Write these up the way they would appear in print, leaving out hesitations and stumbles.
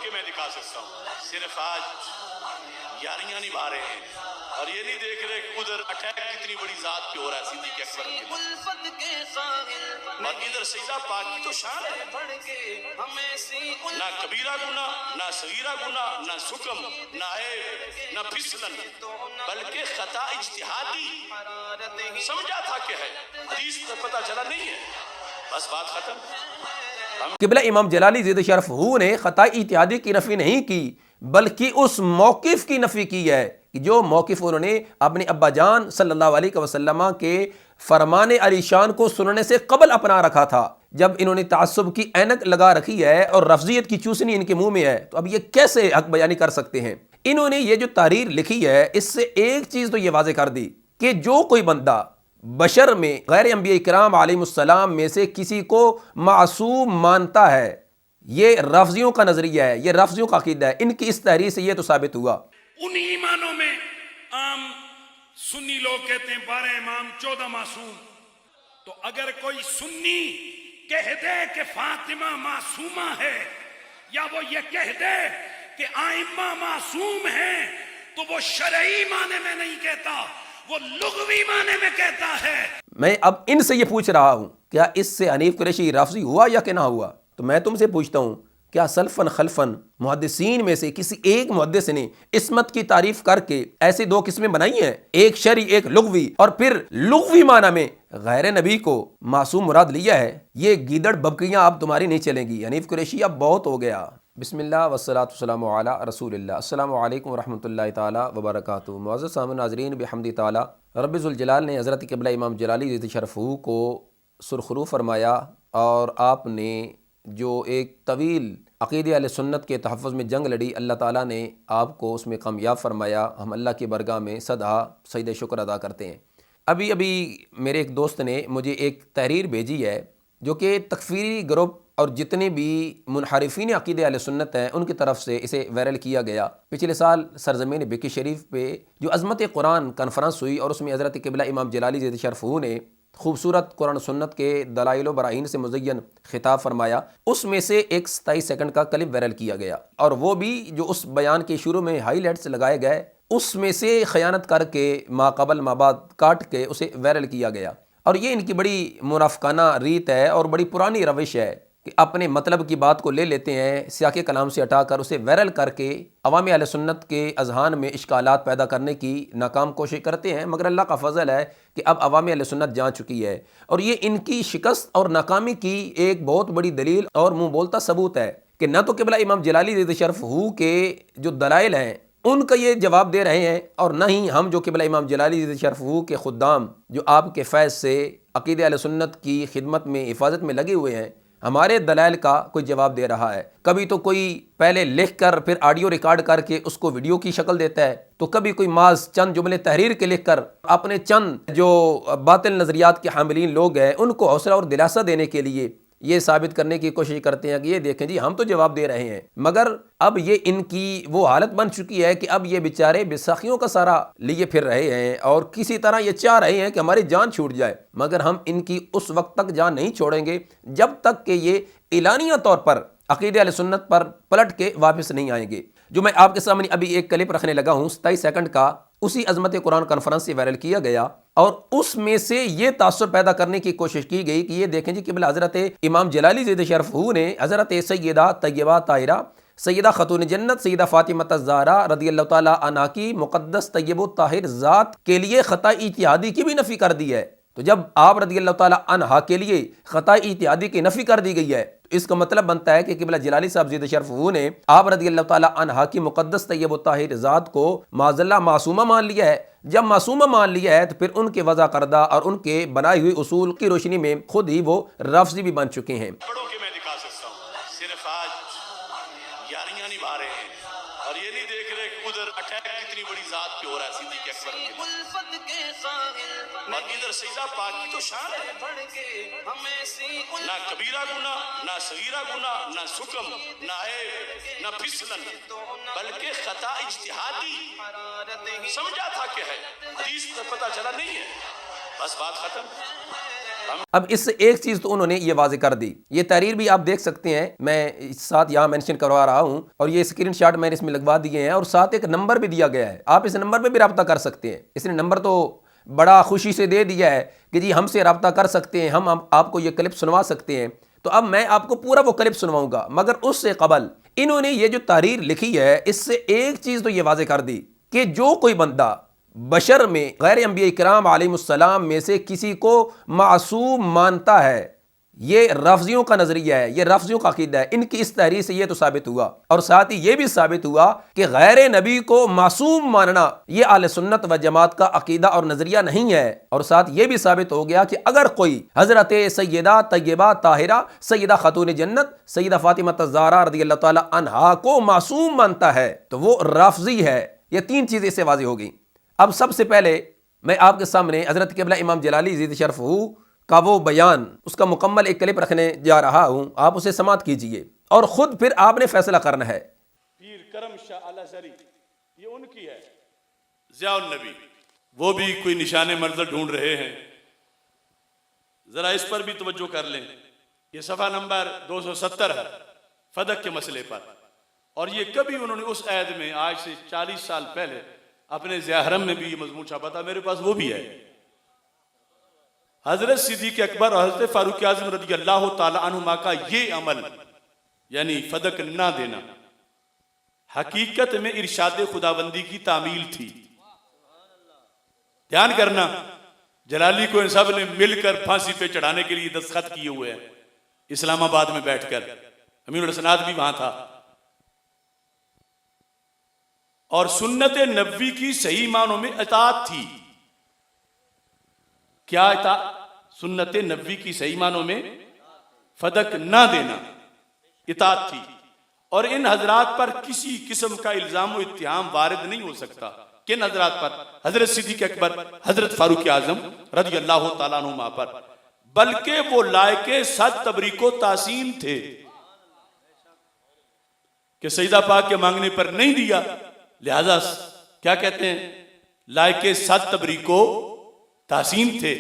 کے میں دکھا سکتا ہوں، صرف آج یاریاں نبھا رہے ہیں اور یہ نہیں دیکھ رہے کہ ادھر اٹیک کتنی بڑی ذات پہ ہو رہا ہے صدیق اکبر کے، اور ادھر سیدہ پاک کی تو شان ہے، نہ کبیرہ گناہ، نہ صغیرہ گناہ، نہ سکم، نہ عیب، نہ پھسلن، بلکہ خطا اجتہادی سمجھا تھا کہ ہے، حدیث کا پتہ چلا نہیں ہے، بس بات ختم۔ قبلہ امام جلالی زید شرف ہو نے خطا اجتہادی کی نفی نہیں کی، بلکہ اس موقف کی نفی کی ہے کہ جو موقف انہوں نے اپنے ابا جان صلی اللہ علیہ وسلم کے فرمان علی شان کو سننے سے قبل اپنا رکھا تھا۔ جب انہوں نے تعصب کی اینک لگا رکھی ہے اور رفضیت کی چوسنی ان کے منہ میں ہے تو اب یہ کیسے حق بیانی کر سکتے ہیں؟ انہوں نے یہ جو تحریر لکھی ہے اس سے ایک چیز تو یہ واضح کر دی کہ جو کوئی بندہ بشر میں غیر انبیاء کرام علیہ السلام میں سے کسی کو معصوم مانتا ہے، یہ رافضیوں کا نظریہ ہے، یہ رافضیوں کا عقیدہ ہے۔ ان کی اس تحریر سے یہ تو ثابت ہوا۔ ان ایمانوں میں عام سنی لوگ کہتے ہیں 12 امام 14 معصوم، تو اگر کوئی سنی کہہ دے کہ فاطمہ معصومہ ہے یا وہ یہ کہہ دے کہ ائمہ معصوم ہیں تو وہ شرعی معنی میں نہیں کہتا، وہ لغوی معنی میں کہتا ہے۔ میں اب ان سے یہ پوچھ رہا ہوں کیا اس سے حنیف قریشی رافضی ہوا یا کہ نہ ہوا؟ تو میں تم سے پوچھتا ہوں کیا سلفن خلفن محدثین میں سے کسی ایک محدث نے عصمت کی تعریف کر کے ایسی دو قسمیں بنائی ہیں، ایک شرعی ایک لغوی، اور پھر لغوی معنی میں غیر نبی کو معصوم مراد لیا ہے؟ یہ گیدڑ ببکیاں اب تمہاری نہیں چلیں گی، حنیف قریشی اب بہت ہو گیا۔ بسم اللہ والصلاۃ والسلام علی رسول اللہ۔ السلام علیکم ورحمۃ اللہ تعالی وبرکاتہ۔ معزز سامعین ناظرین، بحمد تعالی رب ذوالجلال نے حضرت قبلہ امام جلالی زید شرف ہو کو سرخرو فرمایا اور آپ نے جو ایک طویل عقیدہ اہل سنت کے تحفظ میں جنگ لڑی، اللہ تعالیٰ نے آپ کو اس میں کامیاب فرمایا۔ ہم اللہ کی برگاہ میں صدہ سجدہ شکر ادا کرتے ہیں۔ ابھی میرے ایک دوست نے مجھے ایک تحریر بھیجی ہے جو کہ تکفیری گروپ اور جتنے بھی منحرفین عقیدہ اہل سنت ہیں ان کی طرف سے اسے وائرل کیا گیا۔ پچھلے سال سرزمین بکی شریف پہ جو عظمت قرآن کانفرنس ہوئی اور اس میں حضرت قبلہ امام جلالی زید شرف ہو نے خوبصورت قرآن و سنت کے دلائل و براہین سے مزین خطاب فرمایا، اس میں سے ایک 27 سیکنڈ کا کلپ وائرل کیا گیا، اور وہ بھی جو اس بیان کے شروع میں ہائی لائٹس لگائے گئے اس میں سے خیانت کر کے ما قبل ما بعد کاٹ کے اسے وائرل کیا گیا۔ اور یہ ان کی بڑی منافقانہ ریت ہے اور بڑی پرانی روش ہے کہ اپنے مطلب کی بات کو لے لیتے ہیں، سیاق کلام سے ہٹا کر اسے وائرل کر کے عوام اہل سنت کے اذہان میں اشکالات پیدا کرنے کی ناکام کوشش کرتے ہیں، مگر اللہ کا فضل ہے کہ اب عوام اہل سنت جان چکی ہے، اور یہ ان کی شکست اور ناکامی کی ایک بہت بڑی دلیل اور منہ بولتا ثبوت ہے کہ نہ تو قبلہ امام جلالی زید شرف ہو کے جو دلائل ہیں ان کا یہ جواب دے رہے ہیں، اور نہ ہی ہم جو قبلہ امام جلالی زید شرف ہو کے خدام جو آپ کے فیض سے عقیدہ اہل سنت کی خدمت میں حفاظت میں لگے ہوئے ہیں، ہمارے دلائل کا کوئی جواب دے رہا ہے۔ کبھی تو کوئی پہلے لکھ کر پھر آڈیو ریکارڈ کر کے اس کو ویڈیو کی شکل دیتا ہے، تو کبھی کوئی محض چند جملے تحریر کے لکھ کر اپنے چند جو باطل نظریات کے حاملین لوگ ہیں ان کو حوصلہ اور دلاسا دینے کے لیے یہ ثابت کرنے کی کوشش کرتے ہیں کہ یہ دیکھیں جی ہم تو جواب دے رہے ہیں، مگر اب یہ ان کی وہ حالت بن چکی ہے کہ اب یہ بیچارے بیساکھیوں کا سارا لیے پھر رہے ہیں اور کسی طرح یہ چاہ رہے ہیں کہ ہماری جان چھوٹ جائے، مگر ہم ان کی اس وقت تک جان نہیں چھوڑیں گے جب تک کہ یہ اعلانیہ طور پر عقیدہ اہل سنت پر پلٹ کے واپس نہیں آئیں گے۔ جو میں آپ کے سامنے ابھی ایک کلپ رکھنے لگا ہوں 27 سیکنڈ کا، اسی عظمت قرآن کانفرنس سے وائرل کیا گیا، اور اس میں سے یہ تاثر پیدا کرنے کی کوشش کی گئی کہ یہ دیکھیں جی قبلہ حضرت امام جلالی زید شرف ہو نے حضرت سیدہ طیبہ طاہرہ سیدہ خاتون جنت سیدہ فاطمہ الزہرا رضی اللہ تعالی عنہا کی مقدس طیب و طاہر ذات کے لیے خطا اجتہادی کی بھی نفی کر دی ہے۔ تو جب آپ رضی اللہ تعالی عنہا کے لیے خطا اجتہادی کی نفی کر دی گئی ہے تو اس کا مطلب بنتا ہے کہ قبلہ جلالی صاحب زید شرف ہو نے آپ رضی اللہ تعالی عنہا کی مقدس طیب و طاہر ذات کو معاذ اللہ معصومہ مان لیا ہے۔ جب معصومہ مان لیا ہے تو پھر ان کے وضع کردہ اور ان کے بنائی ہوئی اصول کی روشنی میں خود ہی وہ رافضی بھی بن چکے ہیں۔ بڑوں کے میں دکھا سکتا ہوں، صرف آج یاریاں نبھا رہے ہیں اور یہ نہیں دیکھ رہے کہ ادھر اٹیک کتنی بڑی ذات پہ ہو رہا ہے صدیق اکبر کے، اور ادھر سیدہ پاک کی تو شان ہے، نہ کبیرہ گناہ، نہ صغیرہ گناہ، نہ سکم، نہ عیب، نہ پھسلن، بلکہ خطا اجتہادی سمجھا تھا کہ ہے، حدیث کا پتہ چلا نہیں ہے، بس بات ختم۔ اب اس سے ایک چیز تو انہوں نے یہ واضح کر دی، یہ تحریر بھی آپ دیکھ سکتے ہیں، میں ساتھ یہاں مینشن کروا رہا ہوں، اور یہ اسکرین شاٹ میں نے اس میں لگوا دیے ہیں، اور ساتھ ایک نمبر بھی دیا گیا ہے، آپ اس نمبر پہ بھی رابطہ کر سکتے ہیں۔ اس نے نمبر تو بڑا خوشی سے دے دیا ہے کہ جی ہم سے رابطہ کر سکتے ہیں، ہم آپ کو یہ کلپ سنوا سکتے ہیں۔ تو اب میں آپ کو پورا وہ کلپ سنواؤں گا، مگر اس سے قبل انہوں نے یہ جو تحریر لکھی ہے اس سے ایک چیز تو یہ واضح کر دی کہ جو کوئی بندہ بشر میں غیر انبیاء کرام علیہ السلام میں سے کسی کو معصوم مانتا ہے، یہ رافضیوں کا نظریہ ہے، یہ رافضیوں کا عقیدہ ہے، ان کی اس تحریر سے یہ تو ثابت ہوا، اور ساتھ ہی یہ بھی ثابت ہوا کہ غیر نبی کو معصوم ماننا یہ اہل سنت و جماعت کا عقیدہ اور نظریہ نہیں ہے، اور ساتھ یہ بھی ثابت ہو گیا کہ اگر کوئی حضرت سیدہ طیبہ طاہرہ سیدہ خاتون جنت سیدہ فاطمہ الزہرا رضی اللہ تعالی عنہا کو معصوم مانتا ہے تو وہ رافضی ہے۔ یہ تین چیزیں اس سے واضح ہو گئیں۔ اب سب سے پہلے میں آپ کے سامنے حضرت قبلہ امام جلالی زید شرفہ کا وہ بیان، اس کا مکمل ایک کلپ رکھنے جا رہا ہوں، آپ اسے سماعت کیجئے اور خود پھر آپ نے فیصلہ کرنا ہے۔ پیر کرم شاہ الازہری، یہ ان کی ہے، ضیاء النبی، وہ بھی کوئی نشان منزل ڈھونڈ رہے ہیں، ذرا اس پر بھی توجہ کر لیں۔ یہ صفحہ نمبر 270 ہے فدق کے مسئلے پر، اور یہ کبھی انہوں نے اس عید میں آج سے 40 سال پہلے اپنے ضیاء حرم میں بھی یہ مضمون چھاپا تھا، میرے پاس وہ بھی ہے۔ حضرت صدیق اکبر اور حضرت فاروق اعظم رضی اللہ تعالی عنہما کا یہ عمل، یعنی فدق نہ دینا، حقیقت میں ارشاد خداوندی کی تعمیل تھی۔ دھیان کرنا، جلالی کو ان سب نے مل کر پھانسی پہ چڑھانے کے لیے دستخط کیے ہوئے ہیں، اسلام آباد میں بیٹھ کر، امین الحسنات بھی وہاں تھا۔ اور سنت نبوی کی صحیح معنوں میں اطاعت تھی۔ کیا اطاعت؟ سنت نبوی کی صحیح معنوں میں فدق نہ دینا اطاعت تھی، اور ان حضرات پر کسی قسم کا الزام و اتہام وارد نہیں ہو سکتا۔ کن حضرات پر؟ حضرت صدیق اکبر، حضرت فاروق اعظم رضی اللہ تعالیٰ عنہما پر، بلکہ وہ لائق صد تبریک و تحسین تھے کہ سیدہ پاک کے مانگنے پر نہیں دیا، لہذا کیا کہتے ہیں؟ لائق صد تبریک و تحسین تھے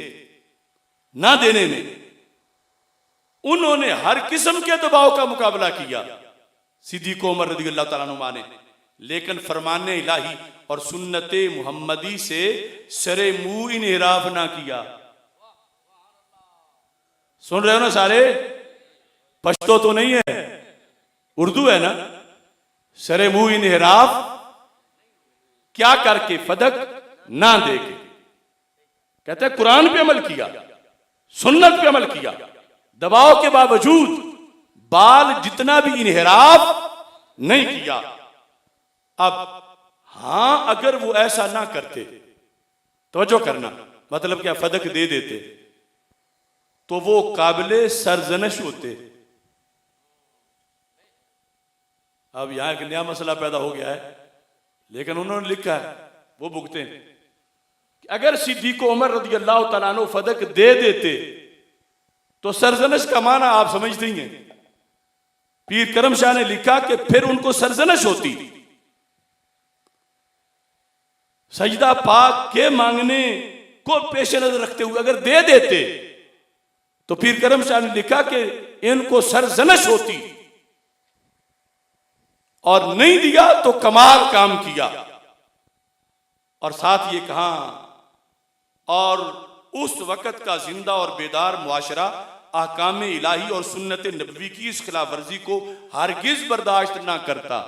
نہ دینے میں۔ انہوں نے ہر قسم کے دباؤ کا مقابلہ کیا، صدیق عمر رضی اللہ تعالیٰ عنہ نے، لیکن فرمان الہی اور سنت محمدی سے سر منہ انحراف نہ کیا۔ سن رہے ہو نا سارے؟ پشتو تو نہیں ہے، اردو ہے نا۔ سر منہ انحراف کیا کر کے؟ فدق نہ دے کے۔ کہتے ہیں قرآن پہ عمل کیا، سنت پہ عمل کیا، دباؤ کے باوجود بال جتنا بھی انحراف نہیں کیا۔ اب ہاں اگر وہ ایسا نہ کرتے، توجہ کرنا، مطلب کیا؟ فدق دے دیتے تو وہ قابل سرزنش ہوتے۔ اب یہاں ایک نیا مسئلہ پیدا ہو گیا ہے، لیکن انہوں نے لکھا ہے، وہ بھگتے ہیں کہ اگر صدیق عمر رضی اللہ تعالیٰ عنہ فدق دے دیتے تو سرزنش کا معنی آپ سمجھتے ہی ہیں۔ پیر کرم شاہ نے لکھا کہ پھر ان کو سرزنش ہوتی۔ سجدہ پاک کے مانگنے کو پیش نظر رکھتے ہوئے اگر دے دیتے تو پیر کرم شاہ نے لکھا کہ ان کو سرزنش ہوتی، اور نہیں دیا تو کمال کام کیا۔ اور ساتھ یہ کہا، اور اس وقت کا زندہ اور بیدار معاشرہ احکام الہی اور سنت نبوی کی اس خلاف ورزی کو ہرگز برداشت نہ کرتا۔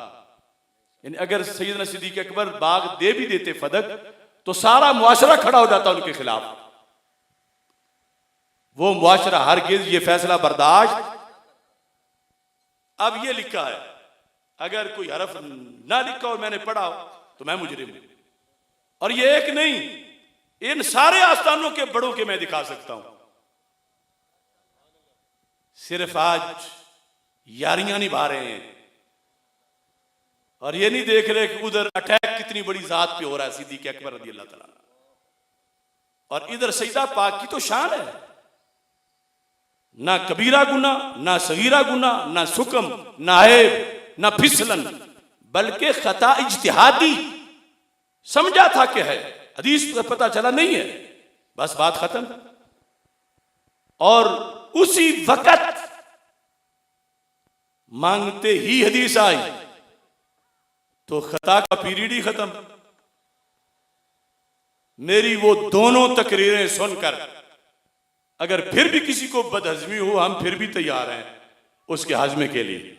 یعنی اگر سیدنا صدیق اکبر باغ دے بھی دیتے فدق تو سارا معاشرہ کھڑا ہو جاتا ان کے خلاف۔ وہ معاشرہ ہرگز یہ فیصلہ برداشت۔ اب یہ لکھا ہے، اگر کوئی حرف نہ لکھا اور میں نے پڑھا تو میں مجرم ہوں۔ اور یہ ایک نہیں، ان سارے آستانوں کے بڑوں کے میں دکھا سکتا ہوں۔ صرف آج یاریاں نبھا رہے ہیں، اور یہ نہیں دیکھ رہے کہ ادھر اٹیک کتنی بڑی ذات پہ ہو رہا ہے، صدیق اکبر رضی اللہ تعالیٰ، اور ادھر سیدہ پاک کی تو شان ہے، نہ کبیرہ گناہ، نہ صغیرہ گناہ، نہ سکم، نہ عیب، نہ پھسلن، بلکہ خطا اجتہادی سمجھا تھا کہ ہے، حدیث کا پتہ چلا نہیں ہے، بس بات ختم۔ اور اسی وقت مانگتے ہی حدیث آئی تو خطا کا پیریڈ ہی ختم. میری وہ دونوں تقریریں سن کر اگر پھر بھی کسی کو بدہضمی ہو، ہم پھر بھی تیار ہیں اس کے ہضمے کے لیے.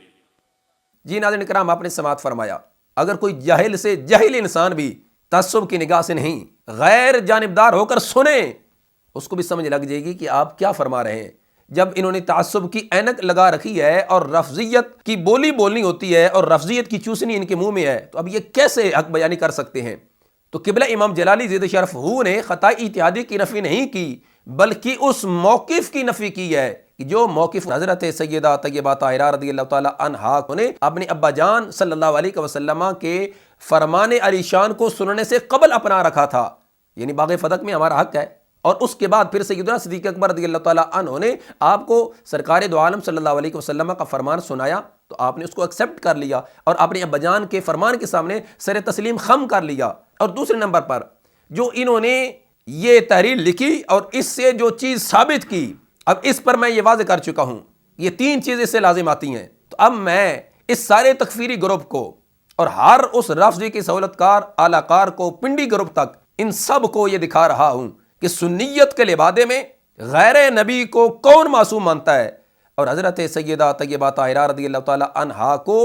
جی ناظرین کرام، آپ نے سماعت فرمایا. اگر کوئی جاہل سے جاہل انسان بھی تعصب کی نگاہ سے نہیں، غیر جانبدار ہو کر سنے، اس کو بھی سمجھ لگ جائے گی کہ آپ کیا فرما رہے ہیں. جب انہوں نے تعصب کی اینک لگا رکھی ہے اور رفضیت کی بولی بولنی ہوتی ہے اور رفضیت کی چوسنی ان کے منہ میں ہے، تو اب یہ کیسے حق بیانی کر سکتے ہیں؟ تو قبلہ امام جلالی زید شرف ہو نے خطا اتحادی کی نفی نہیں کی، بلکہ اس موقف کی نفی کی ہے کہ جو موقف حضرت سیدہ طیبہ طاہرہ رضی اللہ تعالی عنہا نے اپنے ابا جان صلی اللہ علیہ وسلم کے فرمان علی شان کو سننے سے قبل اپنا رکھا تھا، یعنی باغ فتح میں ہمارا حق ہے. اور اس کے بعد پھر سیدنا صدیق اکبر رضی اللہ تعالیٰ عنہ نے آپ کو سرکار دو عالم صلی اللہ علیہ وسلم کا فرمان سنایا تو آپ نے اس کو ایکسیپٹ کر لیا اور اپنے ابا جان کے فرمان کے سامنے سر تسلیم خم کر لیا. اور دوسرے نمبر پر جو انہوں نے یہ تحریر لکھی اور اس سے جو چیز ثابت کی، اب اس پر میں یہ واضح کر چکا ہوں، یہ تین چیزیں اس سے لازم آتی ہیں. تو اب میں اس سارے تکفیری گروپ کو اور ہر اس رافضی کی سہولت کار اعلی کار کو پنڈی گروپ تک ان سب کو یہ دکھا رہا ہوں کہ سنیت کے لبادے میں غیر نبی کو کون معصوم مانتا ہے اور حضرت سیدہ طیبہ طاہرہ رضی اللہ تعالی عنہا کو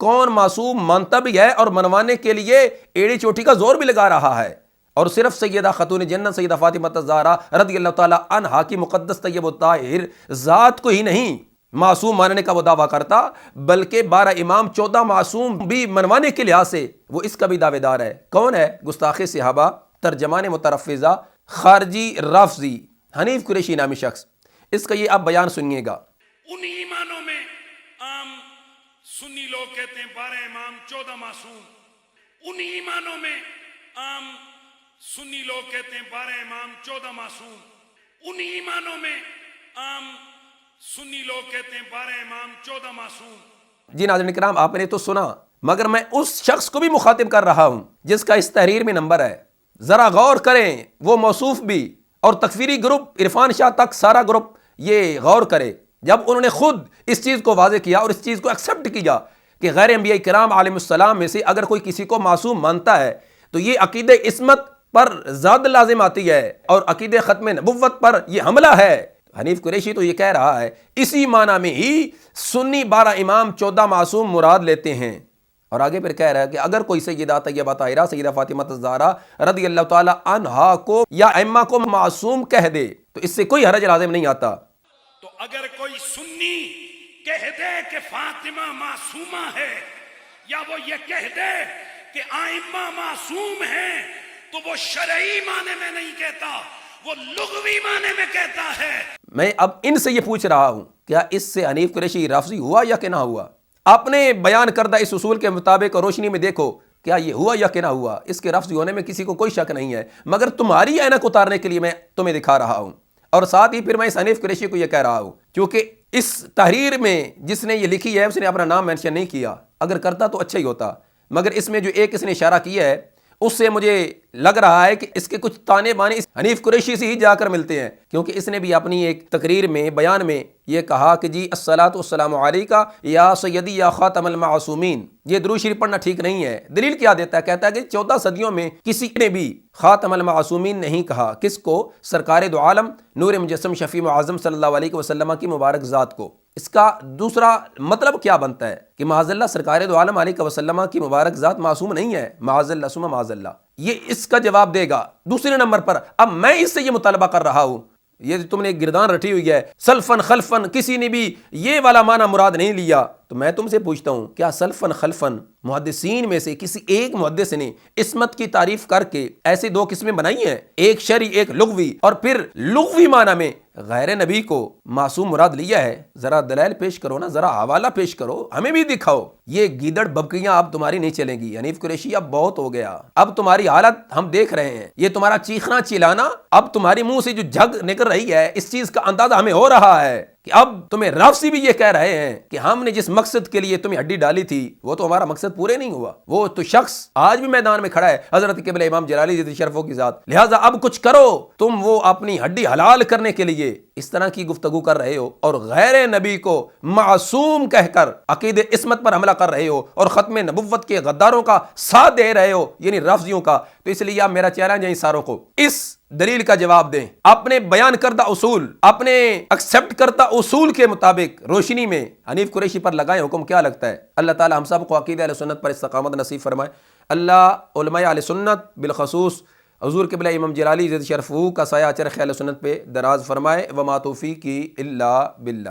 کون معصوم مانتا بھی ہے اور منوانے کے لیے ایڑی چوٹی کا زور بھی لگا رہا ہے. اور صرف سیدہ خاتون جنت سیدہ فاطمہ الزہرا رضی اللہ تعالی عنہا کی مقدس طیب الطاہر ذات کو ہی نہیں معصوم ماننے کا وہ دعویٰ کرتا، بلکہ 12 امام 14 معصوم بھی منوانے کے لحاظ سے وہ اس کا بھی دعوے دار ہے. کون ہے؟ گستاخ صحابہ، ترجمان مترفزہ، خارجی رافضی حنیف قریشی نامی شخص. اس کا یہ آپ بیان سنیے گا. ان ایمانوں میں عام سنی لوگ کہتے ہیں 12 امام 14 معصوم. ان ایمانوں میں عام سنی لوگ کہتے ہیں 12 امام 14 معصوم. ان ایمانوں میں عام سنی لوگ کہتے ہیں 12 امام 14 معصوم. جی ناظرین کرام، آپ نے تو سنا، مگر میں اس شخص کو بھی مخاطب کر رہا ہوں جس کا اس تحریر میں نمبر ہے. ذرا غور کریں، وہ موصوف بھی اور تکفیری گروپ عرفان شاہ تک سارا گروپ یہ غور کرے جب انہوں نے خود اس چیز کو واضح کیا اور اس چیز کو ایکسیپٹ کیا کہ غیر انبیاء کرام علیہ السلام میں سے اگر کوئی کسی کو معصوم مانتا ہے تو یہ عقید عصمت پر زیادہ لازم آتی ہے اور عقید ختم نبوت پر یہ حملہ ہے. حنیف قریشی تو یہ کہہ رہا ہے اسی معنی میں ہی سنی 12 امام 14 معصوم مراد لیتے ہیں. اور آگے پھر کہہ رہا ہے کہ اگر کوئی سیدہ طیبہ طاہرہ سیدہ فاطمہ الزہرا رضی اللہ تعالی عنہا کو یا ائمہ کو معصوم کہہ دے تو اس سے کوئی حرج لازم نہیں آتا. تو اگر کوئی سنی کہہ دے کہ فاطمہ معصومہ ہے یا وہ یہ کہہ دے کہ ائمہ معصوم ہیں تو وہ شرعی معنی میں نہیں کہتا، وہ لغوی معنی میں کہتا ہے. میں اب ان سے یہ پوچھ رہا ہوں کیا اس سے حنیف قریشی رافضی ہوا یا کہ نہ ہوا؟ اپنے بیان کردہ اس اصول کے مطابق روشنی میں دیکھو کیا یہ ہوا یا کہ نہ ہوا. اس کے رافضی ہونے میں کسی کو کوئی شک نہیں ہے، مگر تمہاری اینک اتارنے کے لیے میں تمہیں دکھا رہا ہوں. اور ساتھ ہی پھر میں اس حنیف قریشی کو یہ کہہ رہا ہوں کیونکہ اس تحریر میں جس نے یہ لکھی ہے اس نے اپنا نام مینشن نہیں کیا، اگر کرتا تو اچھا ہی ہوتا، مگر اس میں جو ایک اس نے اشارہ کیا ہے اس سے مجھے لگ رہا ہے کہ اس کے کچھ تانے بانے اس حنیف قریشی سے ہی جا کر ملتے ہیں، کیونکہ اس نے بھی اپنی ایک تقریر میں بیان میں یہ کہا کہ جی الصلاۃ والسلام علیکہ یا سیدی یا خاتم المعصومین. یہ درود شریف پڑھنا ٹھیک نہیں ہے. دلیل کیا دیتا ہے؟ کہتا ہے کہ 14 صدیوں میں کسی نے بھی خاتم المعصومین نہیں کہا. کس کو؟ سرکار دو عالم نور مجسم شفیع معظم صلی اللہ علیہ وسلم کی مبارک ذات کو. اس کا دوسرا مطلب کیا بنتا ہے کہ معاذ اللہ سرکار دو عالم علیہ وسلم کی مبارک ذات معصوم نہیں ہے، معاذ اللہ ثم معاذ اللہ. یہ اس کا جواب دے گا. دوسرے نمبر پر اب میں اس سے یہ مطالبہ کر رہا ہوں، یہ تم نے گردان رٹی ہوئی ہے سلفن خلفن، کسی نے بھی یہ والا معنی مراد نہیں لیا. تو میں تم سے پوچھتا ہوں کیا سلفن خلفن محدثین میں سے کسی ایک محدث نے عصمت کی تعریف کر کے ایسے دو قسمیں بنائی ہیں، ایک شرعی ایک لغوی، اور پھر لغوی معنی میں غیر نبی کو معصوم مراد لیا ہے؟ ذرا دلائل پیش کرو نا، ذرا حوالہ پیش کرو، ہمیں بھی دکھاؤ. یہ گیدڑ ببکیاں اب تمہاری نہیں چلیں گی. حنیف قریشی اب بہت ہو گیا، اب تمہاری حالت ہم دیکھ رہے ہیں. یہ تمہارا چیخنا چلانا اب تمہاری منہ سے جو جھگ نکل رہی ہے اس چیز کا اندازہ ہمیں ہو رہا ہے. کہ اب تمہیں رافضی بھی یہ کہہ رہے ہیں کہ ہم نے جس مقصد کے لیے تمہیں ہڈی ڈالی تھی وہ تو ہمارا مقصد پورے نہیں ہوا، وہ تو شخص آج بھی میدان میں کھڑا ہے، حضرت قبلہ امام جلالی جدید شرفوں کی ذات، لہٰذا اب کچھ کرو۔ تم وہ اپنی ہڈی حلال کرنے کے لیے اس طرح کی گفتگو کر رہے ہو اور غیر نبی کو معصوم کہہ کر عقید عصمت پر حملہ کر رہے ہو اور ختم نبوت کے غداروں کا ساتھ دے رہے ہو، یعنی رافضیوں کا۔ تو اس لیے اب میرا چیلنج ہے ساروں کو، اس دلیل کا جواب دیں، اپنے بیان کردہ اصول، اپنے ایکسیپٹ کردہ اصول کے مطابق روشنی میں حنیف قریشی پر لگائیں حکم۔ کیا لگتا ہے؟ اللہ تعالی ہم سب کو عقیدہ اہل سنت پر استقامت نصیب فرمائے۔ اللہ علماء اہل سنت بالخصوص حضور قبلہ امام جلالی جدید شرفہ کا سایہ چرخ اہل سنت پہ دراز فرمائے۔ وما توفیقی الا باللہ۔